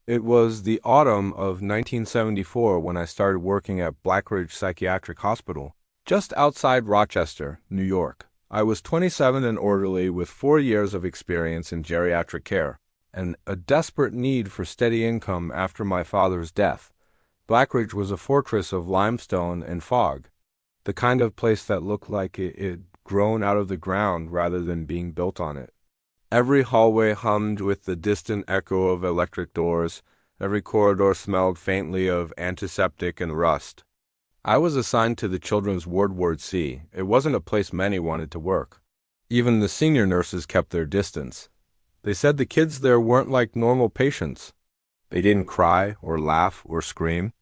It was the autumn of 1974 when I started working at Blackridge Psychiatric Hospital, just outside Rochester, New York. I was 27 and orderly with 4 years of experience in geriatric care and a desperate need for steady income after my father's death. Blackridge was a fortress of limestone and fog, the kind of place that looked like it'd grown out of the ground rather than being built on it. Every hallway hummed with the distant echo of electric doors. Every corridor smelled faintly of antiseptic and rust. I was assigned to the children's Ward C. It wasn't a place many wanted to work. Even the senior nurses kept their distance. They said the kids there weren't like normal patients. They didn't cry or laugh or scream.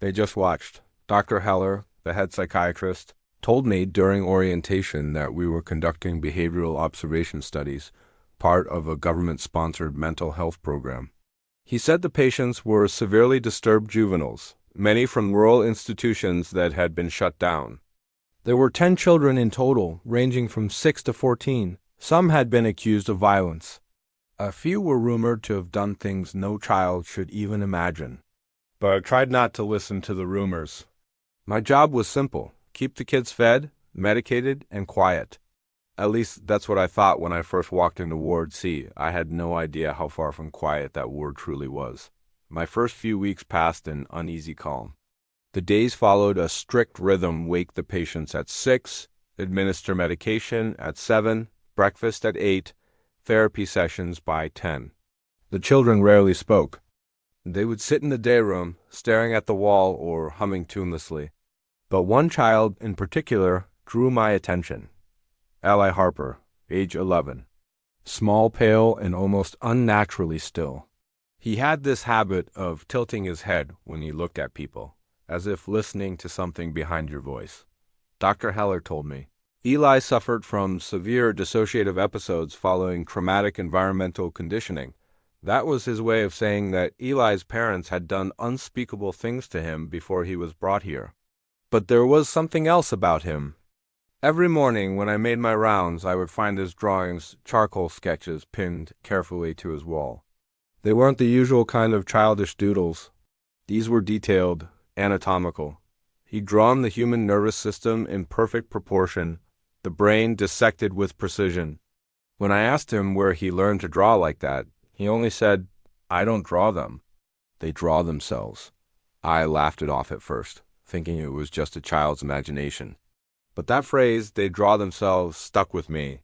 They just watched. Dr. Heller, the head psychiatrist, told me during orientation that we were conducting behavioral observation studies, part of a government-sponsored mental health program. He said the patients were severely disturbed juveniles, many from rural institutions that had been shut down. There were 10 children in total, ranging from 6 to 14. Some had been accused of violence. A few were rumored to have done things no child should even imagine. But I tried not to listen to the rumors. My job was simple: keep the kids fed, medicated, and quiet. At least that's what I thought when I first walked into Ward C. I had no idea how far from quiet that ward truly was. My first few weeks passed in uneasy calm. The days followed a strict rhythm: wake the patients at 6, administer medication at 7, breakfast at 8, therapy sessions by 10. The children rarely spoke. They would sit in the day room, staring at the wall or humming tunelessly. But one child in particular drew my attention. Ally Harper, age 11. Small, pale, and almost unnaturally still. He had this habit of tilting his head when he looked at people, as if listening to something behind your voice. Dr. Heller told me. Eli suffered from severe dissociative episodes following traumatic environmental conditioning. That was his way of saying that Eli's parents had done unspeakable things to him before he was brought here. But there was something else about him. Every morning when I made my rounds, I would find his drawings, charcoal sketches, pinned carefully to his wall. They weren't the usual kind of childish doodles. These were detailed, anatomical. He'd drawn the human nervous system in perfect proportion, the brain dissected with precision. When I asked him where he learned to draw like that, he only said, "I don't draw them. They draw themselves." I laughed it off at first, thinking it was just a child's imagination. But that phrase, "they draw themselves," stuck with me.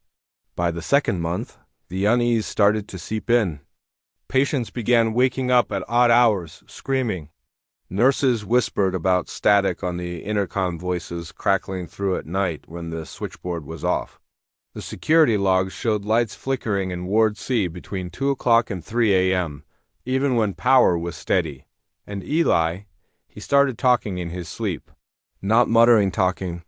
By the second month, the unease started to seep in. Patients began waking up at odd hours, screaming. Nurses whispered about static on the intercom voices crackling through at night when the switchboard was off. The security logs showed lights flickering in Ward C between 2 o'clock and 3 a.m., even when power was steady. And Eli, he started talking in his sleep. Not muttering talking.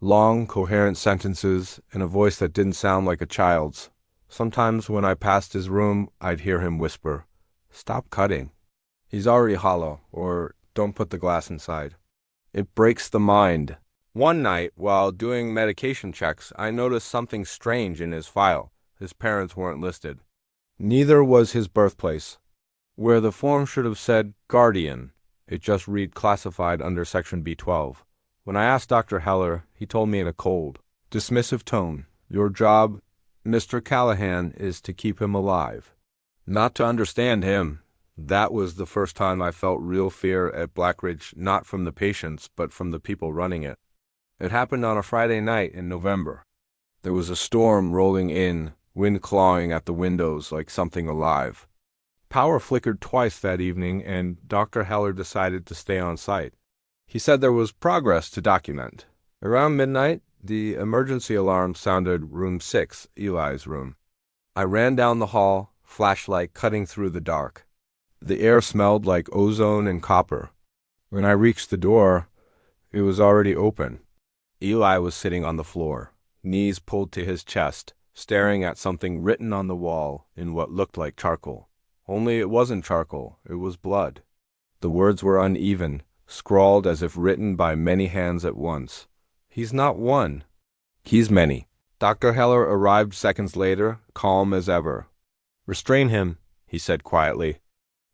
Long, coherent sentences in a voice that didn't sound like a child's. Sometimes when I passed his room, I'd hear him whisper, "Stop cutting. He's already hollow," or "Don't put the glass inside." It breaks the mind. One night, while doing medication checks, I noticed something strange in his file. His parents weren't listed. Neither was his birthplace. Where the form should have said guardian, it just read classified under Section B12. When I asked Dr. Heller, he told me in a cold, dismissive tone, "Your job, Mr. Callahan, is to keep him alive, not to understand him." That was the first time I felt real fear at Blackridge, not from the patients, but from the people running it. It happened on a Friday night in November. There was a storm rolling in, wind clawing at the windows like something alive. Power flickered twice that evening, and Dr. Heller decided to stay on site. He said there was progress to document. Around midnight, the emergency alarm sounded room 6, Eli's room. I ran down the hall, flashlight cutting through the dark. The air smelled like ozone and copper. When I reached the door, it was already open. Eli was sitting on the floor, knees pulled to his chest, staring at something written on the wall in what looked like charcoal. Only it wasn't charcoal, it was blood. The words were uneven, scrawled as if written by many hands at once. He's not one. He's many. Dr. Heller arrived seconds later, calm as ever. "Restrain him," he said quietly.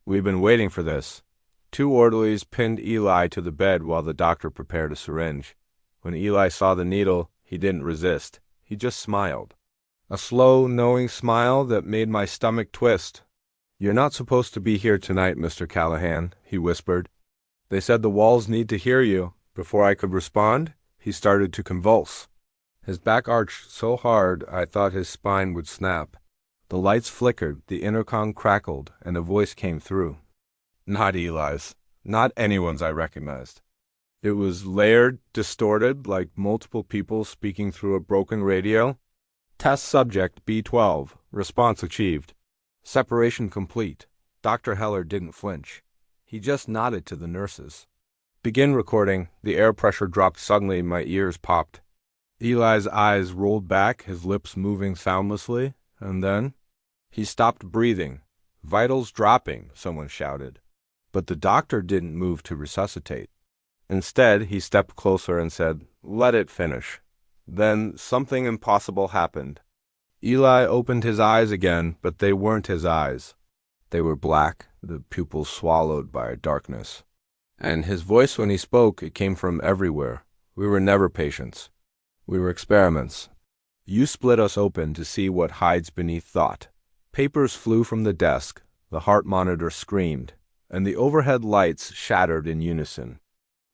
We've been waiting for this. Two orderlies pinned Eli to the bed while the doctor prepared a syringe. When Eli saw the needle, he didn't resist. He just smiled. A slow, knowing smile that made my stomach twist. "You're not supposed to be here tonight, Mr. Callahan," he whispered. "They said the walls need to hear you." Before I could respond, he started to convulse. His back arched so hard I thought his spine would snap. The lights flickered, the intercom crackled, and a voice came through. Not Eli's. Not anyone's I recognized. It was layered, distorted, like multiple people speaking through a broken radio. Test subject B12. Response achieved. Separation complete. Dr. Heller didn't flinch. He just nodded to the nurses. Begin recording. The air pressure dropped suddenly. My ears popped. Eli's eyes rolled back, his lips moving soundlessly, and then he stopped breathing. "Vitals dropping," someone shouted. But the doctor didn't move to resuscitate. Instead, he stepped closer and said, "Let it finish." Then something impossible happened. Eli opened his eyes again, but they weren't his eyes. They were black, the pupils swallowed by darkness. And his voice, when he spoke, it came from everywhere. We were never patients. We were experiments. You split us open to see what hides beneath thought. Papers flew from the desk, the heart monitor screamed, and the overhead lights shattered in unison.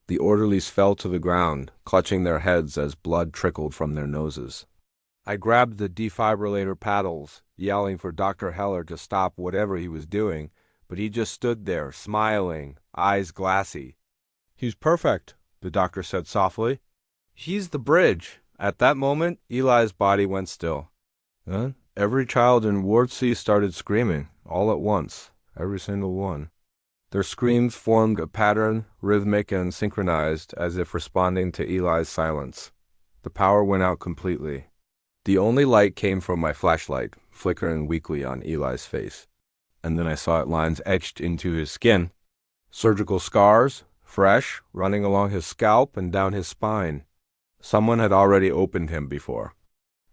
The orderlies fell to the ground, clutching their heads as blood trickled from their noses. I grabbed the defibrillator paddles, yelling for Dr. Heller to stop whatever he was doing, but he just stood there, smiling, eyes glassy. "He's perfect," the doctor said softly. "He's the bridge." At that moment, Eli's body went still. Then every child in Ward C started screaming, all at once, every single one. Their screams formed a pattern, rhythmic and synchronized, as if responding to Eli's silence. The power went out completely. The only light came from my flashlight, flickering weakly on Eli's face. And then I saw lines etched into his skin. Surgical scars, fresh, running along his scalp and down his spine. Someone had already opened him before.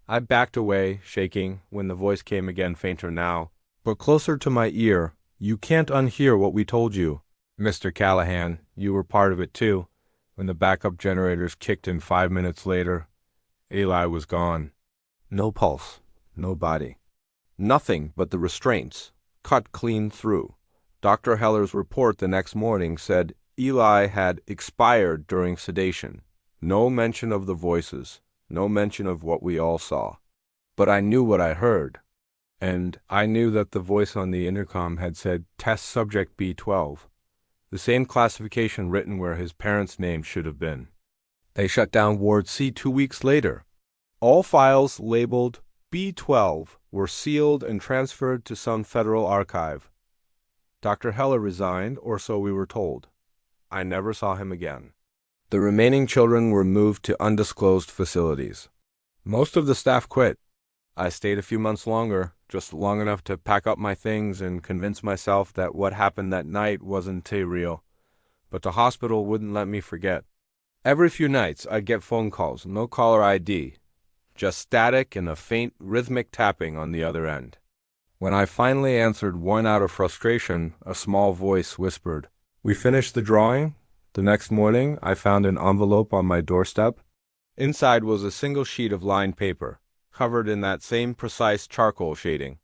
I backed away, shaking, when the voice came again, fainter now, but closer to my ear. "You can't unhear what we told you. Mr. Callahan, you were part of it too." When the backup generators kicked in 5 minutes later, Eli was gone. No pulse, no body. Nothing but the restraints, cut clean through. Dr. Heller's report the next morning said Eli had expired during sedation. No mention of the voices, no mention of what we all saw. But I knew what I heard. And I knew that the voice on the intercom had said Test Subject B12, the same classification written where his parents' name should have been. They shut down Ward C 2 weeks later. All files labeled B12 were sealed and transferred to some federal archive. Dr. Heller resigned, or so we were told. I never saw him again. The remaining children were moved to undisclosed facilities. Most of the staff quit. I stayed a few months longer, just long enough to pack up my things and convince myself that what happened that night wasn't too real. But the hospital wouldn't let me forget. Every few nights, I'd get phone calls, no caller ID, just static and a faint rhythmic tapping on the other end. When I finally answered, worn out of frustration, a small voice whispered, "We finished the drawing." The next morning, I found an envelope on my doorstep. Inside was a single sheet of lined paper, covered in that same precise charcoal shading.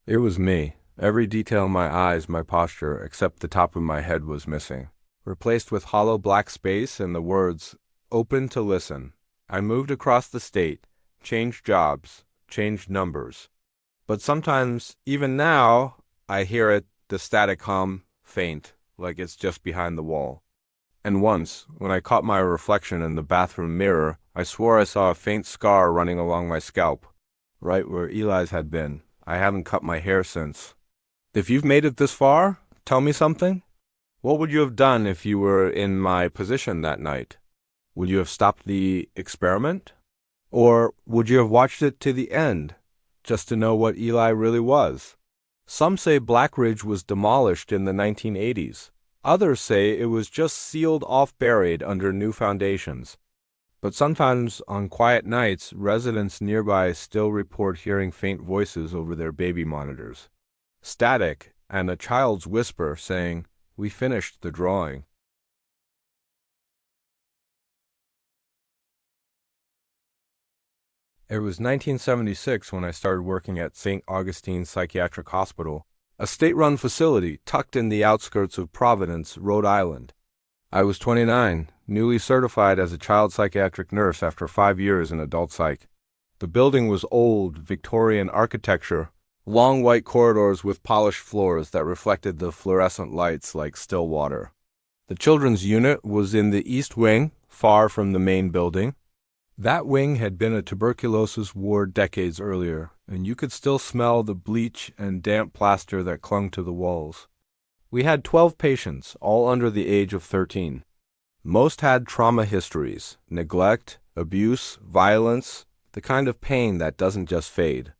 It was me. Every detail in my eyes, my posture, except the top of my head was missing, replaced with hollow black space and the words, "Open to listen." I moved across the state, changed jobs, changed numbers. But sometimes, even now, I hear it, the static hum, faint, like it's just behind the wall. And once, when I caught my reflection in the bathroom mirror, I swore I saw a faint scar running along my scalp, right where Eli's had been. I haven't cut my hair since. If you've made it this far, tell me something. What would you have done if you were in my position that night? Would you have stopped the experiment? Or would you have watched it to the end, just to know what Eli really was? Some say Black Ridge was demolished in the 1980s. Others say it was just sealed off, buried under new foundations. But sometimes on quiet nights, residents nearby still report hearing faint voices over their baby monitors. Static, and a child's whisper saying, "We finished the drawing." It was 1976 when I started working at St. Augustine Psychiatric Hospital, a state-run facility tucked in the outskirts of Providence, Rhode Island. I was 29, newly certified as a child psychiatric nurse after 5 years in adult psych. The building was old, Victorian architecture, long white corridors with polished floors that reflected the fluorescent lights like still water. The children's unit was in the East Wing, far from the main building. That wing had been a tuberculosis ward decades earlier, and you could still smell the bleach and damp plaster that clung to the walls. We had 12 patients, all under the age of 13. Most had trauma histories, neglect, abuse, violence, the kind of pain that doesn't just fade.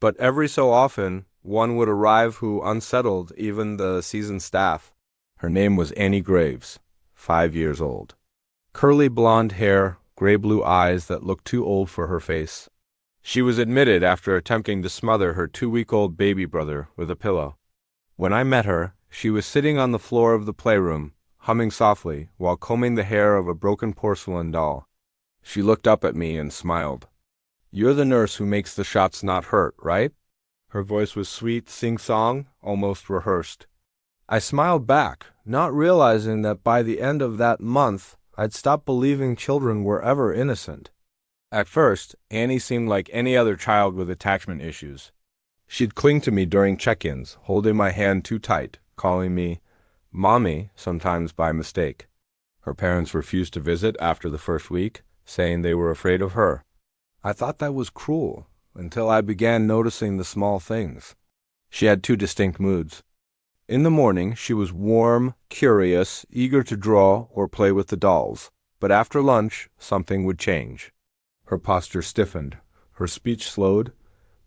But every so often, one would arrive who unsettled even the seasoned staff. Her name was Annie Graves, 5 years old. Curly blonde hair, gray-blue eyes that looked too old for her face. She was admitted after attempting to smother her 2-week-old baby brother with a pillow. When I met her, she was sitting on the floor of the playroom, humming softly while combing the hair of a broken porcelain doll. She looked up at me and smiled. "You're the nurse who makes the shots not hurt, right?" Her voice was sweet, sing-song, almost rehearsed. I smiled back, not realizing that by the end of that month, I'd stopped believing children were ever innocent. At first, Annie seemed like any other child with attachment issues. She'd cling to me during check-ins, holding my hand too tight, calling me Mommy, sometimes by mistake. Her parents refused to visit after the first week, saying they were afraid of her. I thought that was cruel, until I began noticing the small things. She had 2 distinct moods. In the morning, she was warm, curious, eager to draw or play with the dolls. But after lunch, something would change. Her posture stiffened, her speech slowed,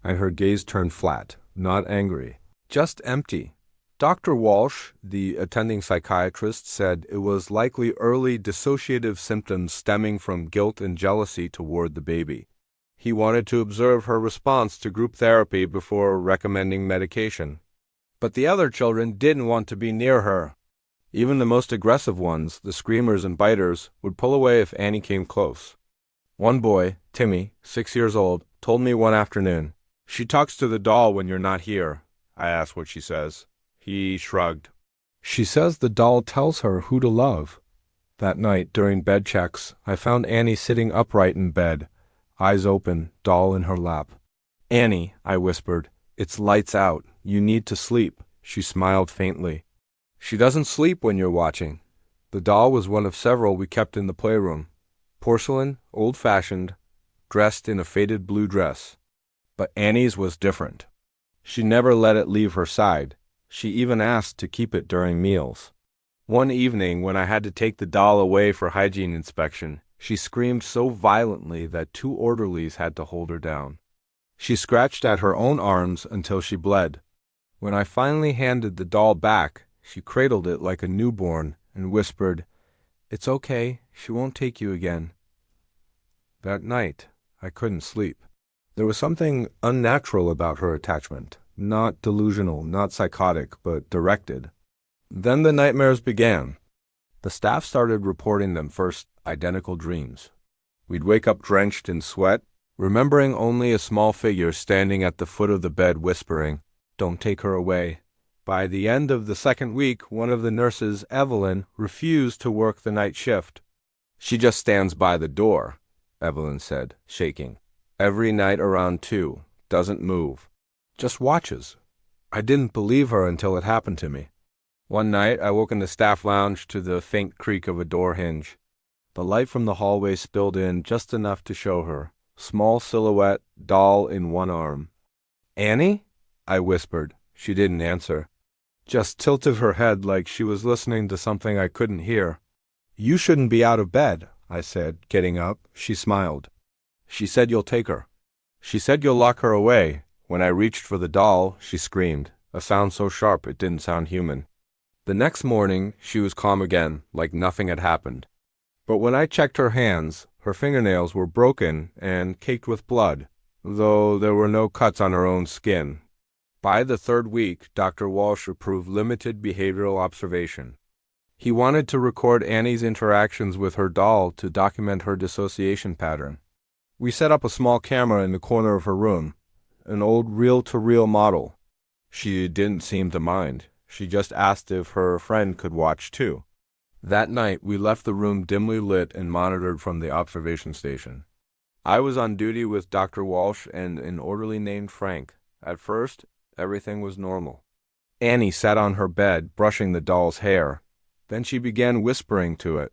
and her gaze turned flat, not angry, just empty. Dr. Walsh, the attending psychiatrist, said it was likely early dissociative symptoms stemming from guilt and jealousy toward the baby. He wanted to observe her response to group therapy before recommending medication. But the other children didn't want to be near her. Even the most aggressive ones, the screamers and biters, would pull away if Annie came close. One boy, Timmy, 6 years old, told me one afternoon, "She talks to the doll when you're not here." I asked what she says. He shrugged. "She says the doll tells her who to love." That night, during bed checks, I found Annie sitting upright in bed, eyes open, doll in her lap. "Annie," I whispered, "it's lights out. You need to sleep." She smiled faintly. "She doesn't sleep when you're watching." The doll was one of several we kept in the playroom. Porcelain, old-fashioned, dressed in a faded blue dress. But Annie's was different. She never let it leave her side. She even asked to keep it during meals. One evening, when I had to take the doll away for hygiene inspection, she screamed so violently that 2 orderlies had to hold her down. She scratched at her own arms until she bled. When I finally handed the doll back, she cradled it like a newborn and whispered, "It's okay, she won't take you again." That night, I couldn't sleep. There was something unnatural about her attachment, not delusional, not psychotic, but directed. Then the nightmares began. The staff started reporting them first identical dreams. We'd wake up drenched in sweat, remembering only a small figure standing at the foot of the bed whispering, "Don't take her away." By the end of the second week, one of the nurses, Evelyn, refused to work the night shift. "She just stands by the door," Evelyn said, shaking. "Every night around 2, doesn't move. Just watches." I didn't believe her until it happened to me. One night, I woke in the staff lounge to the faint creak of a door hinge. The light from the hallway spilled in just enough to show her, small silhouette, doll in one arm. "Annie?" I whispered. She didn't answer. Just tilted her head like she was listening to something I couldn't hear. "You shouldn't be out of bed," I said, getting up. She smiled. "She said you'll take her. She said you'll lock her away." When I reached for the doll, she screamed, a sound so sharp it didn't sound human. The next morning, she was calm again, like nothing had happened. But when I checked her hands, her fingernails were broken and caked with blood, though there were no cuts on her own skin. By the third week, Dr. Walsh approved limited behavioral observation. He wanted to record Annie's interactions with her doll to document her dissociation pattern. We set up a small camera in the corner of her room, an old reel-to-reel model. She didn't seem to mind. She just asked if her friend could watch too. That night, we left the room dimly lit and monitored from the observation station. I was on duty with Dr. Walsh and an orderly named Frank. At first, everything was normal. Annie sat on her bed, brushing the doll's hair. Then she began whispering to it.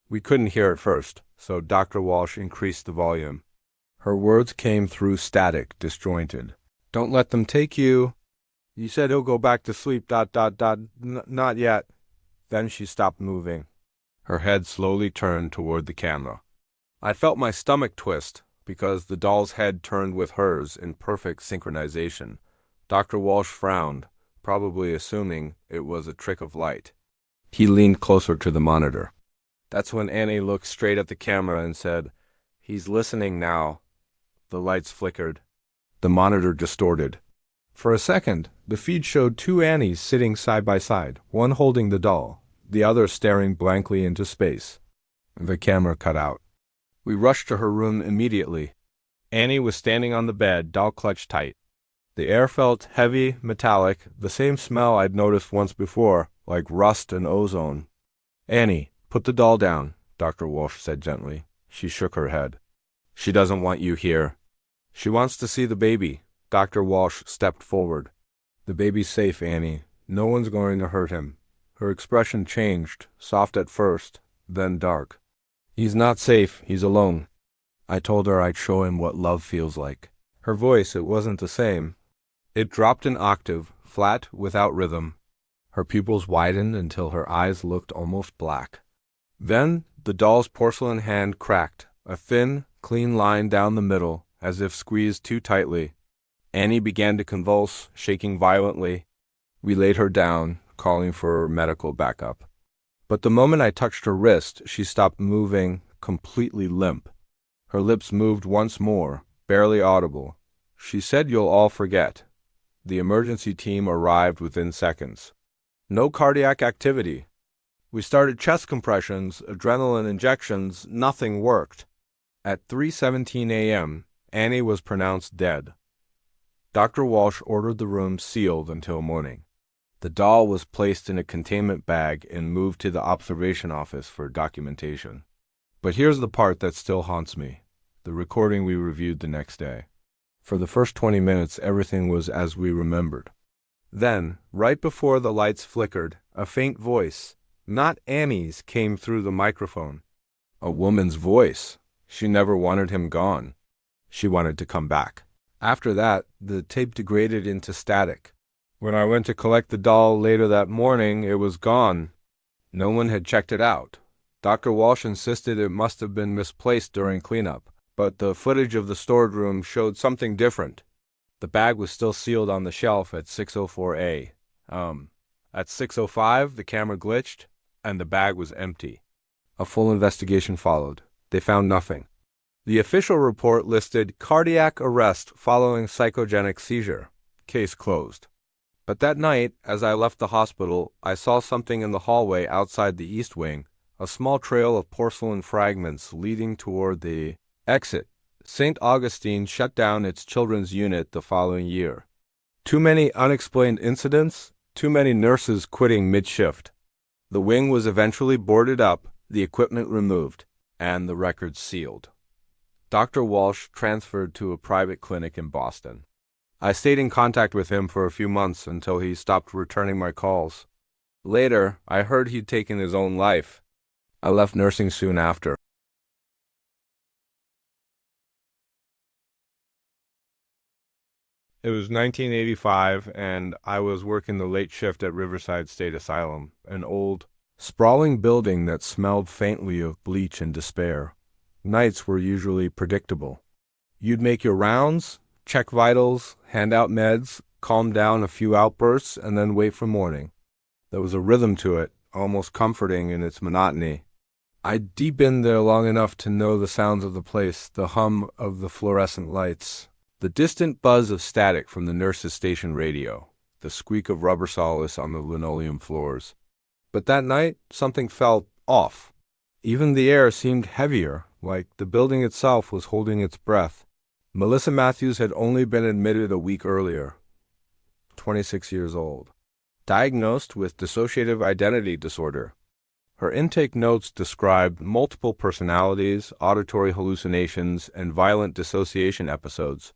We couldn't hear at first, so Dr. Walsh increased the volume. Her words came through static, disjointed. Don't let them take you. You said he'll go back to sleep, ... Not yet. Then she stopped moving. Her head slowly turned toward the camera. I felt my stomach twist, because the doll's head turned with hers in perfect synchronization. Dr. Walsh frowned, probably assuming it was a trick of light. He leaned closer to the monitor. That's when Annie looked straight at the camera and said, "He's listening now." The lights flickered. The monitor distorted. For a second, the feed showed two Annies sitting side by side, one holding the doll, the other staring blankly into space. The camera cut out. We rushed to her room immediately. Annie was standing on the bed, doll clutched tight. The air felt heavy, metallic, the same smell I'd noticed once before, like rust and ozone. "Annie, put the doll down," Dr. Walsh said gently. She shook her head. "She doesn't want you here. She wants to see the baby." Dr. Walsh stepped forward. "The baby's safe, Annie. No one's going to hurt him." Her expression changed, soft at first, then dark. "He's not safe. He's alone." I told her I'd show him what love feels like. Her voice, it wasn't the same. It dropped an octave, flat, without rhythm. Her pupils widened until her eyes looked almost black. Then the doll's porcelain hand cracked, a thin, clean line down the middle, as if squeezed too tightly. Annie began to convulse, shaking violently. We laid her down, calling for medical backup. But the moment I touched her wrist, she stopped moving, completely limp. Her lips moved once more, barely audible. She said, "You'll all forget." The emergency team arrived within seconds. No cardiac activity. We started chest compressions, adrenaline injections, nothing worked. At 3:17 a.m., Annie was pronounced dead. Dr. Walsh ordered the room sealed until morning. The doll was placed in a containment bag and moved to the observation office for documentation. But here's the part that still haunts me, the recording we reviewed the next day. For the first 20 minutes, everything was as we remembered. Then, right before the lights flickered, a faint voice, not Annie's, came through the microphone. A woman's voice. She never wanted him gone. She wanted to come back. After that, the tape degraded into static. When I went to collect the doll later that morning, it was gone. No one had checked it out. Dr. Walsh insisted it must have been misplaced during cleanup, but the footage of the stored room showed something different. The bag was still sealed on the shelf at 604A. At 605, the camera glitched, and the bag was empty. A full investigation followed. They found nothing. The official report listed cardiac arrest following psychogenic seizure. Case closed. But that night, as I left the hospital, I saw something in the hallway outside the East Wing, a small trail of porcelain fragments leading toward the exit. St. Augustine shut down its children's unit the following year. Too many unexplained incidents, too many nurses quitting mid-shift. The wing was eventually boarded up, the equipment removed, and the records sealed. Dr. Walsh transferred to a private clinic in Boston. I stayed in contact with him for a few months until he stopped returning my calls. Later, I heard he'd taken his own life. I left nursing soon after. It was 1985, and I was working the late shift at Riverside State Asylum, an old, sprawling building that smelled faintly of bleach and despair. Nights were usually predictable. You'd make your rounds, check vitals, hand out meds, calm down a few outbursts, and then wait for morning. There was a rhythm to it, almost comforting in its monotony. I'd deep in there long enough to know the sounds of the place, the hum of the fluorescent lights. The distant buzz of static from the nurse's station radio, the squeak of rubber solace on the linoleum floors. But that night, something felt off. Even the air seemed heavier, like the building itself was holding its breath. Melissa Matthews had only been admitted a week earlier, 26 years old, diagnosed with dissociative identity disorder. Her intake notes described multiple personalities, auditory hallucinations, and violent dissociation episodes.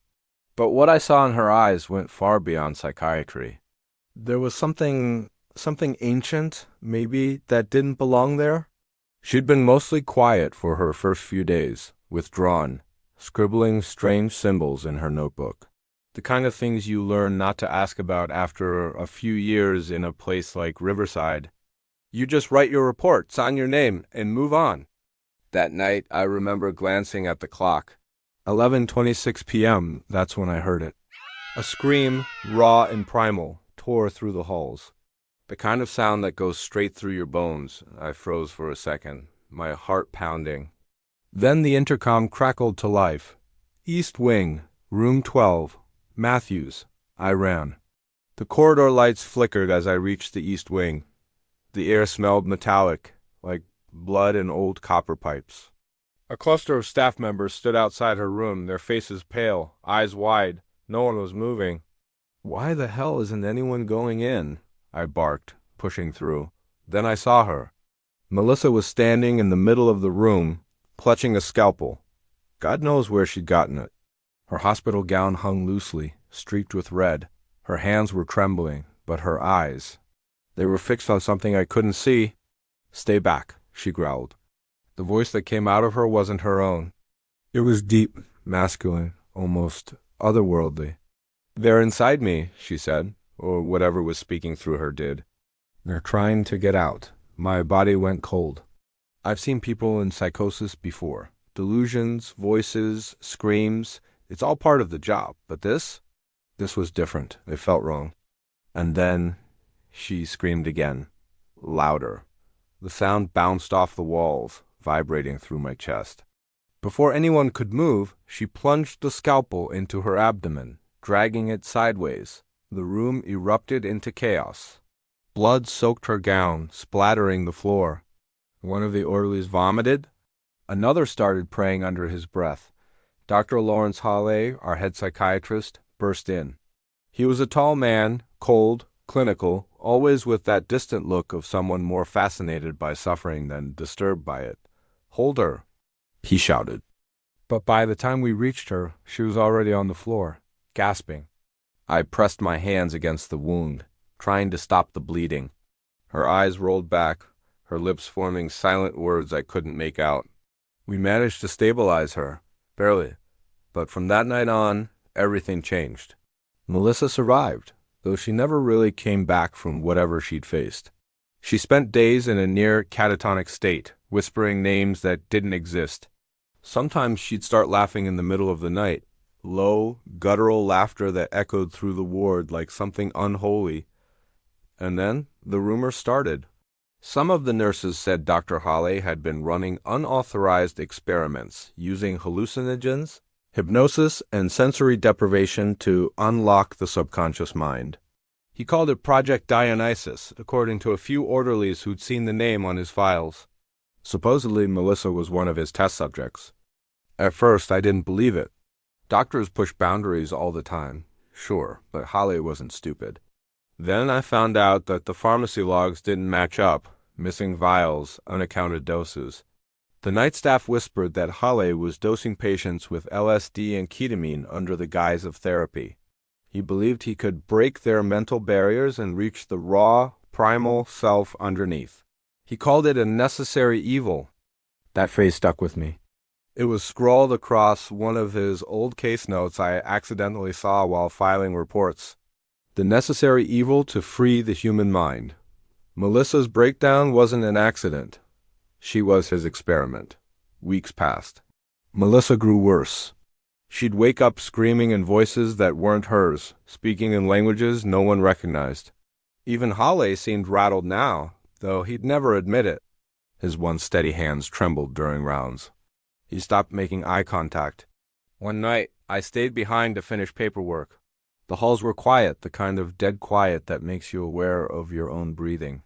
But what I saw in her eyes went far beyond psychiatry. There was something ancient, maybe, that didn't belong there. She'd been mostly quiet for her first few days, withdrawn, scribbling strange symbols in her notebook. The kind of things you learn not to ask about after a few years in a place like Riverside. You just write your report, sign your name, and move on. That night, I remember glancing at the clock. 11:26 p.m., that's when I heard it. A scream, raw and primal, tore through the halls. The kind of sound that goes straight through your bones. I froze for a second, my heart pounding. Then the intercom crackled to life. East Wing, Room 12, Matthews. I ran. The corridor lights flickered as I reached the East Wing. The air smelled metallic, like blood and old copper pipes. A cluster of staff members stood outside her room, their faces pale, eyes wide. No one was moving. "Why the hell isn't anyone going in?" I barked, pushing through. Then I saw her. Melissa was standing in the middle of the room, clutching a scalpel. God knows where she'd gotten it. Her hospital gown hung loosely, streaked with red. Her hands were trembling, but her eyes, they were fixed on something I couldn't see. "Stay back," she growled. The voice that came out of her wasn't her own. It was deep, masculine, almost otherworldly. "They're inside me," she said, or whatever was speaking through her did. "They're trying to get out." My body went cold. I've seen people in psychosis before. Delusions, voices, screams. It's all part of the job. But this was different. It felt wrong. And then she screamed again, louder. The sound bounced off the walls, vibrating through my chest. Before anyone could move, she plunged the scalpel into her abdomen, dragging it sideways. The room erupted into chaos. Blood soaked her gown, splattering the floor. One of the orderlies vomited. Another started praying under his breath. Dr. Lawrence Hawley, our head psychiatrist, burst in. He was a tall man, cold, clinical, always with that distant look of someone more fascinated by suffering than disturbed by it. "Hold her," he shouted. But by the time we reached her, she was already on the floor, gasping. I pressed my hands against the wound, trying to stop the bleeding. Her eyes rolled back, her lips forming silent words I couldn't make out. We managed to stabilize her, barely. But from that night on, everything changed. Melissa survived, though she never really came back from whatever she'd faced. She spent days in a near catatonic state, whispering names that didn't exist. Sometimes she'd start laughing in the middle of the night, low, guttural laughter that echoed through the ward like something unholy. And then the rumors started. Some of the nurses said Dr. Hawley had been running unauthorized experiments using hallucinogens, hypnosis, and sensory deprivation to unlock the subconscious mind. He called it Project Dionysus, according to a few orderlies who'd seen the name on his files. Supposedly, Melissa was one of his test subjects. At first, I didn't believe it. Doctors push boundaries all the time, sure, but Hawley wasn't stupid. Then I found out that the pharmacy logs didn't match up, missing vials, unaccounted doses. The night staff whispered that Hawley was dosing patients with LSD and ketamine under the guise of therapy. He believed he could break their mental barriers and reach the raw, primal self underneath. He called it a necessary evil. That phrase stuck with me. It was scrawled across one of his old case notes I accidentally saw while filing reports. The necessary evil to free the human mind. Melissa's breakdown wasn't an accident. She was his experiment. Weeks passed. Melissa grew worse. She'd wake up screaming in voices that weren't hers, speaking in languages no one recognized. Even Hawley seemed rattled now, though he'd never admit it. His once steady hands trembled during rounds. He stopped making eye contact. One night, I stayed behind to finish paperwork. The halls were quiet, the kind of dead quiet that makes you aware of your own breathing.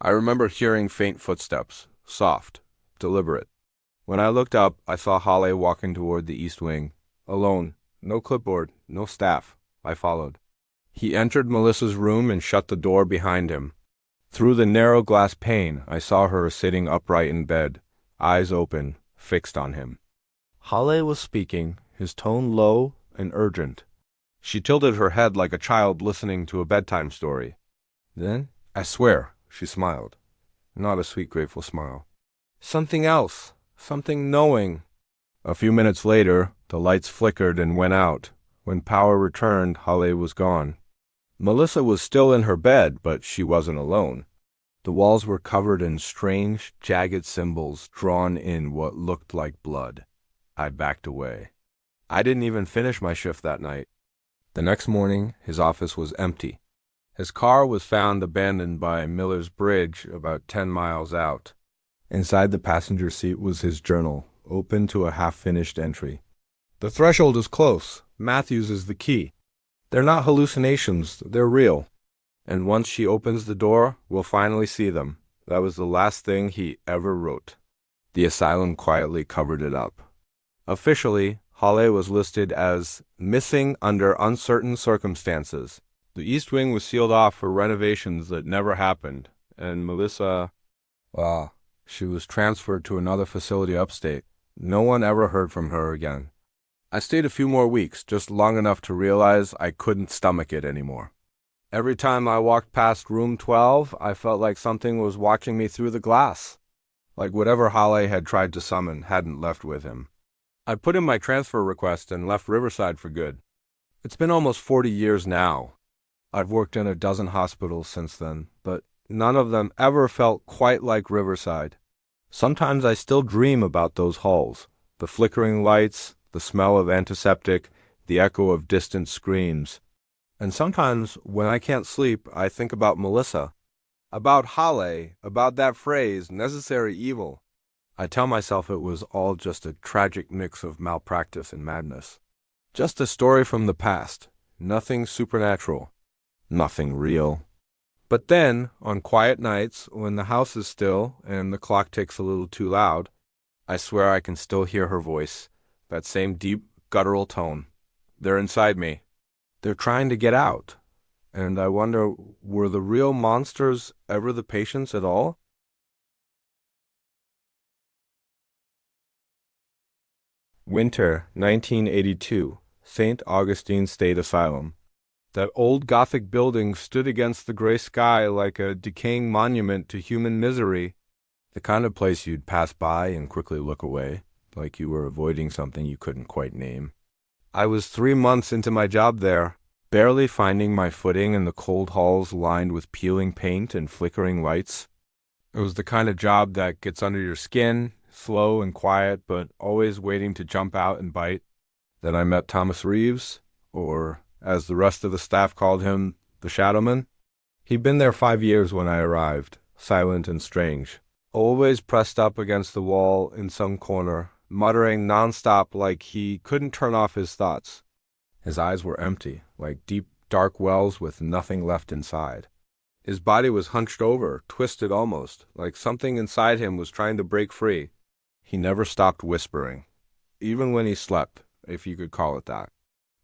I remember hearing faint footsteps, soft, deliberate. When I looked up, I saw Halle walking toward the east wing, alone, no clipboard, no staff. I followed. He entered Melissa's room and shut the door behind him. Through the narrow glass pane, I saw her sitting upright in bed, eyes open, fixed on him. Halle was speaking, his tone low and urgent. She tilted her head like a child listening to a bedtime story. Then, I swear, she smiled. Not a sweet, grateful smile. Something else, something knowing. A few minutes later, the lights flickered and went out. When power returned, Halle was gone. Melissa was still in her bed, but she wasn't alone. The walls were covered in strange, jagged symbols drawn in what looked like blood. I backed away. I didn't even finish my shift that night. The next morning, his office was empty. His car was found abandoned by Miller's Bridge about 10 miles out. Inside the passenger seat was his journal, open to a half-finished entry. The threshold is close. Matthews is the key. They're not hallucinations, they're real. And once she opens the door, we'll finally see them. That was the last thing he ever wrote. The asylum quietly covered it up. Officially, Halle was listed as missing under uncertain circumstances. The East Wing was sealed off for renovations that never happened, and Melissa, well, she was transferred to another facility upstate. No one ever heard from her again. I stayed a few more weeks, just long enough to realize I couldn't stomach it anymore. Every time I walked past room 12, I felt like something was watching me through the glass. Like whatever Halle had tried to summon hadn't left with him. I put in my transfer request and left Riverside for good. It's been almost 40 years now. I've worked in a dozen hospitals since then, but none of them ever felt quite like Riverside. Sometimes I still dream about those halls, the flickering lights, the smell of antiseptic, the echo of distant screams. And sometimes, when I can't sleep, I think about Melissa. About Halle, about that phrase, necessary evil. I tell myself it was all just a tragic mix of malpractice and madness. Just a story from the past. Nothing supernatural. Nothing real. But then, on quiet nights, when the house is still and the clock ticks a little too loud, I swear I can still hear her voice. That same deep, guttural tone. They're inside me. They're trying to get out. And I wonder, were the real monsters ever the patients at all? Winter, 1982, St. Augustine State Asylum. That old Gothic building stood against the gray sky like a decaying monument to human misery. The kind of place you'd pass by and quickly look away, like you were avoiding something you couldn't quite name. I was 3 months into my job there, barely finding my footing in the cold halls lined with peeling paint and flickering lights. It was the kind of job that gets under your skin, slow and quiet, but always waiting to jump out and bite. Then I met Thomas Reeves, or, as the rest of the staff called him, the Shadowman. He'd been there 5 years when I arrived, silent and strange, always pressed up against the wall in some corner, muttering nonstop like he couldn't turn off his thoughts. His eyes were empty, like deep, dark wells with nothing left inside. His body was hunched over, twisted almost, like something inside him was trying to break free. He never stopped whispering, even when he slept, if you could call it that.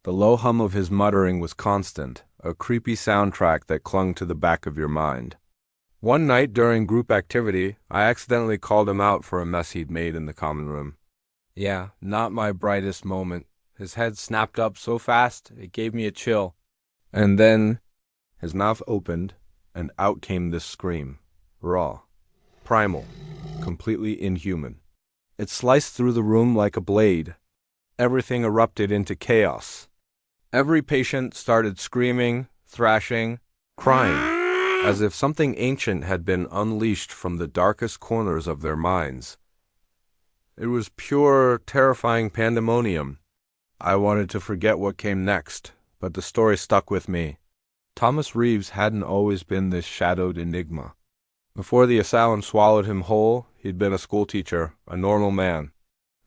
The low hum of his muttering was constant, a creepy soundtrack that clung to the back of your mind. One night during group activity, I accidentally called him out for a mess he'd made in the common room. Yeah, not my brightest moment. His head snapped up so fast, it gave me a chill. And then, his mouth opened, and out came this scream. Raw. Primal. Completely inhuman. It sliced through the room like a blade. Everything erupted into chaos. Every patient started screaming, thrashing, crying, as if something ancient had been unleashed from the darkest corners of their minds. It was pure, terrifying pandemonium. I wanted to forget what came next, but the story stuck with me. Thomas Reeves hadn't always been this shadowed enigma. Before the asylum swallowed him whole, he'd been a schoolteacher, a normal man,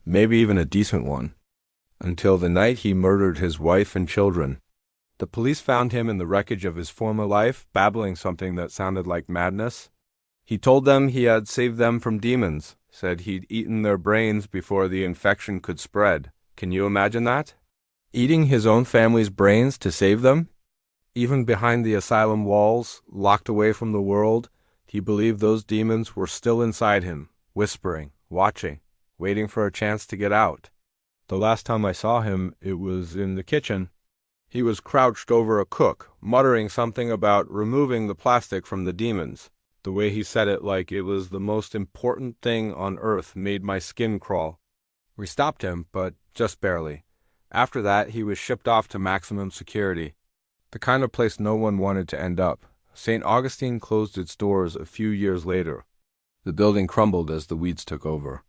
maybe even a decent one. until the night he murdered his wife and children. The police found him in the wreckage of his former life, babbling something that sounded like madness. He told them he had saved them from demons, said he'd eaten their brains before the infection could spread. Can you imagine that? Eating his own family's brains to save them? Even behind the asylum walls, locked away from the world, he believed those demons were still inside him, whispering, watching, waiting for a chance to get out. The last time I saw him, it was in the kitchen. He was crouched over a cook, muttering something about removing the plastic from the demons. The way he said it like it was the most important thing on earth made my skin crawl. We stopped him, but just barely. After that, he was shipped off to maximum security. The kind of place no one wanted to end up. St. Augustine closed its doors a few years later. The building crumbled as the weeds took over.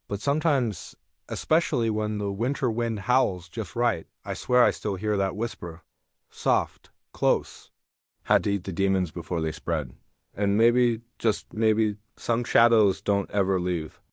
But sometimes, especially when the winter wind howls just right, I swear I still hear that whisper. Soft, close. Had to eat the demons before they spread. And maybe, just maybe, some shadows don't ever leave.